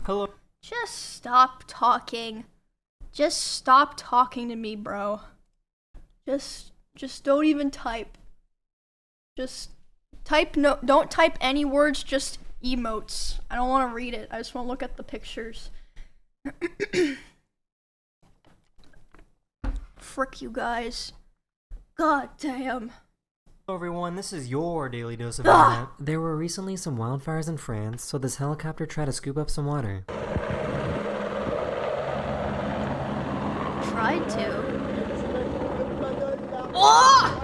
Hello. Just stop talking. Just stop talking to me, bro. Just don't even type. Just type no. Don't type any words. Just emotes. I don't want to read it. I just want to look at the pictures. Frick you guys. God damn. Hello everyone, this is your daily dose of internet. There were recently some wildfires in France, so this helicopter tried to scoop up some water. Tried to. Oh!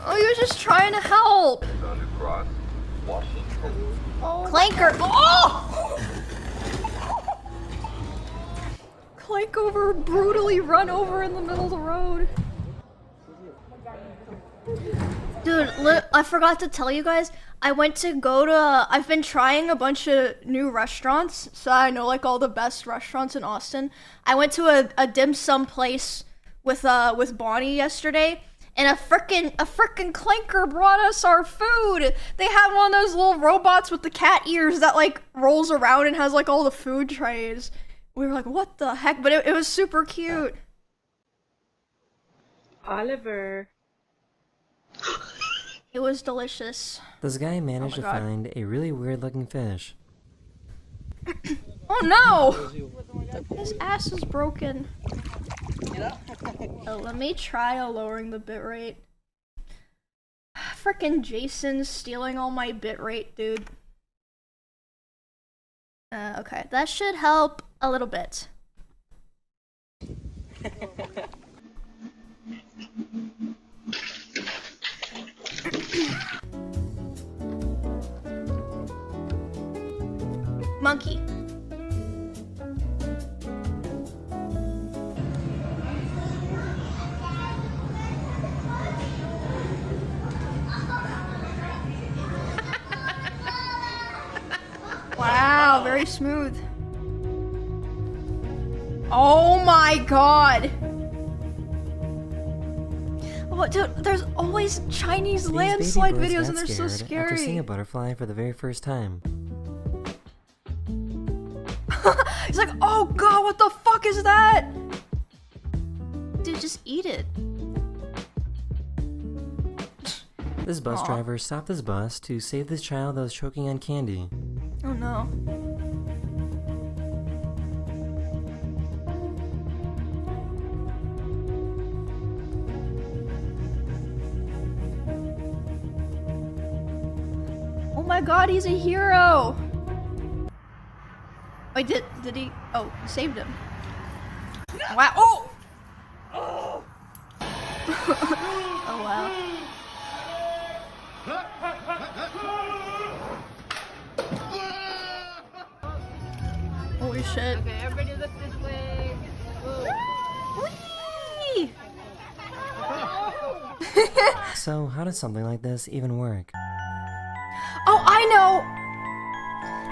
Oh, you're just trying to help. Clanker. Oh! Clank over, brutally run over in the middle of the road. Dude, I forgot to tell you guys, I've been trying a bunch of new restaurants, so I know like all the best restaurants in Austin. I went to a dim sum place with Bonnie yesterday, and a frickin' clanker brought us our food. They had one of those little robots with the cat ears that like rolls around and has like all the food trays. We were like, what the heck? But it was super cute. Oliver. It was delicious. This guy managed to find a really weird looking fish. Oh no! His ass is broken. Oh, let me try lowering the bitrate. Frickin' Jason's stealing all my bitrate, dude. Okay, that should help a little bit. Monkey. Wow, very smooth. Oh my god. Oh, dude, there's always Chinese landslide videos and they're so scary. After seeing a butterfly for the very first time. He's like, oh god, what the fuck is that? Dude, just eat it. This bus driver stopped his bus to save this child that was choking on candy. Oh no. Oh my god, he's a hero! Wait, did he? Oh, he saved him. Wow! Oh! Oh wow. Holy shit. Okay, everybody look this way. Whee! So, how does something like this even work? Oh, I know!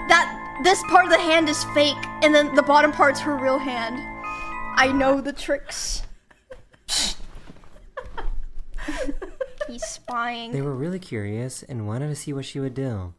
That this part of the hand is fake, and then the bottom part's her real hand. I know the tricks. He's spying. They were really curious and wanted to see what she would do.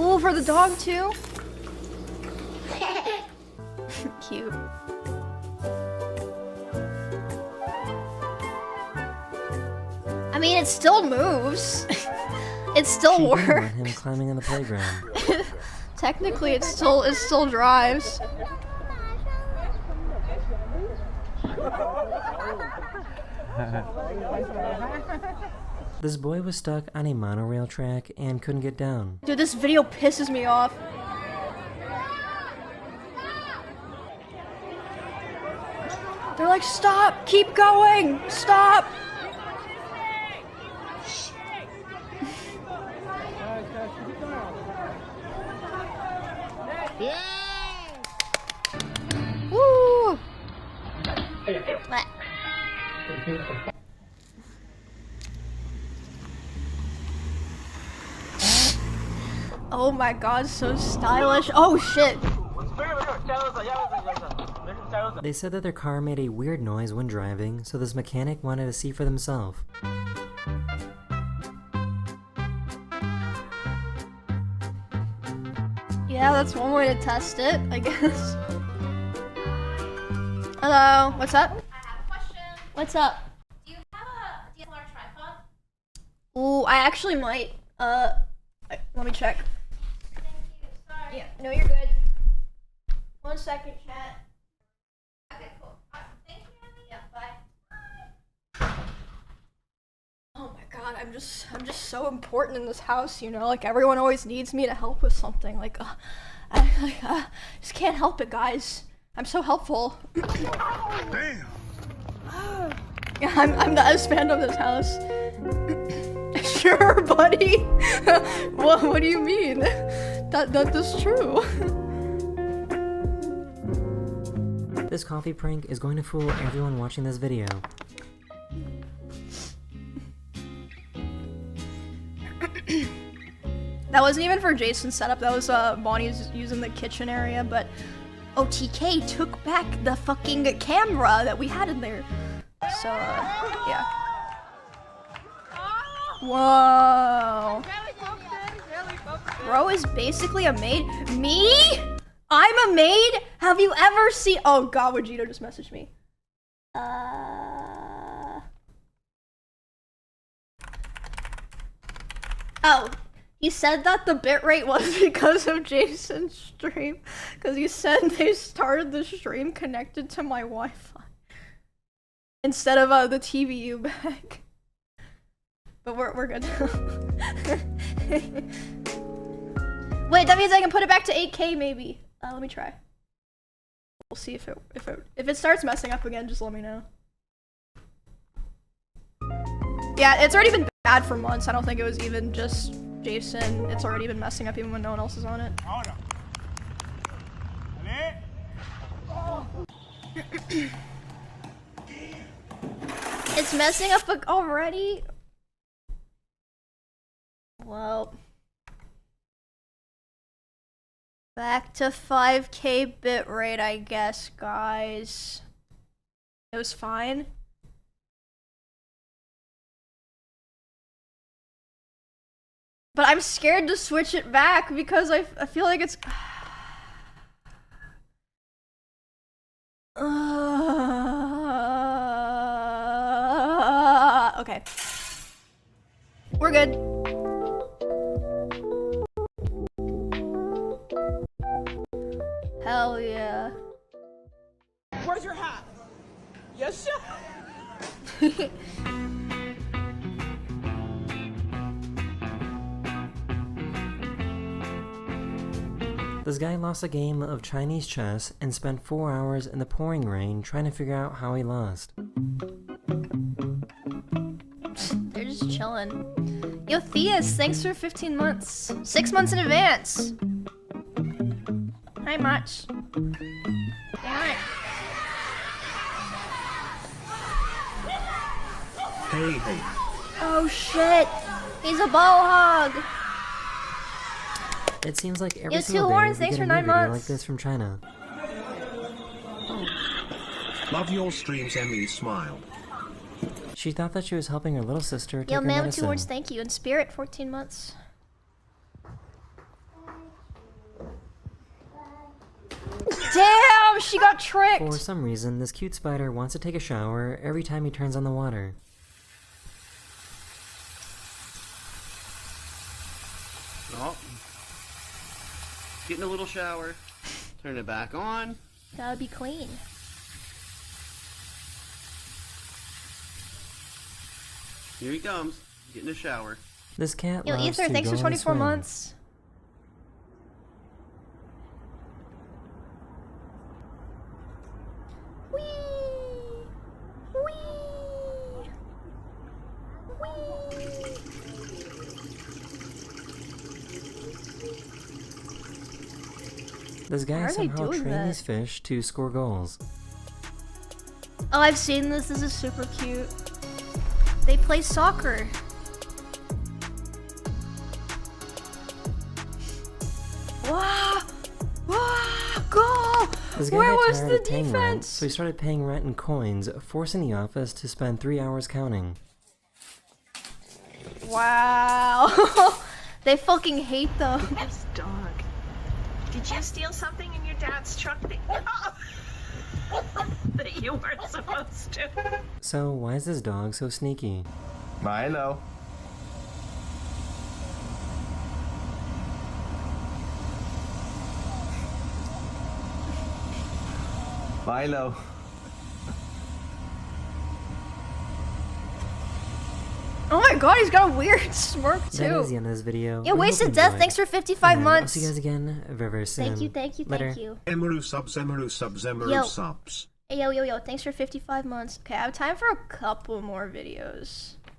Oh, for the dog too? Cute. I mean, it still moves. It still She works. didn't want him climbing on the playground. Technically, it still drives. This boy was stuck on a monorail track and couldn't get down. Dude, this video pisses me off. They're like, stop, keep going, stop. Woo! What? Oh my god, so stylish. Oh shit. They said that their car made a weird noise when driving, so this mechanic wanted to see for themselves. Yeah, that's one way to test it, I guess. Hello, what's up? I have a question. What's up? Do you have a DSLR tripod? Ooh, I actually might. Let me check. Thank you. Sorry. Yeah, no, you're good. 1 second, chat. Okay, cool. Awesome. Thank you. Yeah, bye. Oh my god, I'm just so important in this house, you know? Like, everyone always needs me to help with something. Like, I just can't help it, guys. I'm so helpful. Damn. Yeah, I'm the S-band of this house. Sure, buddy. What do you mean? That is true. This coffee prank is going to fool everyone watching this video. That wasn't even for Jason's setup. That was Bonnie's using the kitchen area, but OTK took back the fucking camera that we had in there. So yeah. Whoa. Bro is basically a maid. Me? I'm a maid? Have you ever seen— oh god, Vegito just messaged me. Oh, he said that the bitrate was because of Jason's stream. Because he said they started the stream connected to my Wi-Fi instead of the TVU back. But we're good. Wait, that means I can put it back to 8K maybe. Let me try. We'll see if it starts messing up again. Just let me know. Yeah, it's already been bad for months. I don't think it was even just Jason. It's already been messing up even when no one else is on it. It's messing up already? Well, back to 5K bitrate, I guess, guys. It was fine. But I'm scared to switch it back because I feel like it's... okay. We're good. Hell yeah. Where's your hat? Yes, sir. This guy lost a game of Chinese chess and spent 4 hours in the pouring rain trying to figure out how he lost. They're just chilling. Yo, Theus, thanks for 15 months. 6 months in advance. Hi, Much. What? Hey. Oh shit! He's a ball hog! It seems like every Yo, single Two day Horns, we thanks get a for new 9 video months. like this from China. Love your streams, Emmy. Smile. She thought that she was helping her little sister take Yo, her man with medicine. 2 Horns, thank you. And Spirit, 14 months. Damn, she got tricked! For some reason, this cute spider wants to take a shower every time he turns on the water. Oh. Getting a little shower. Turn it back on. Gotta be clean. Here he comes. Getting a shower. This cat Yo, loves Ether, to thanks go for on a 24 swim. months. Whee! Whee! Whee! This How guy are they somehow doing trained that? these fish to score goals. Oh, I've seen this. This is super cute. They play soccer. Wow! Wow! Go! This guy Where got was tired the of paying rent, defense? so he started paying rent in coins, forcing the office to spend 3 hours counting. Wow! They fucking hate them. This dog. Did you steal something in your dad's truck that you weren't supposed to? So why is this dog so sneaky? Milo. Milo. Oh my god, he's got a weird smirk too. That is the end of this video. Yeah, We hope Wasted you Death, enjoyed. thanks for 55 And months. I'll see you guys again very, very soon. Thank you, thank you, Later. thank you. Emiru subs, Emiru subs, Emiru Yo. subs. Hey, yo, thanks for 55 months. Okay, I have time for a couple more videos.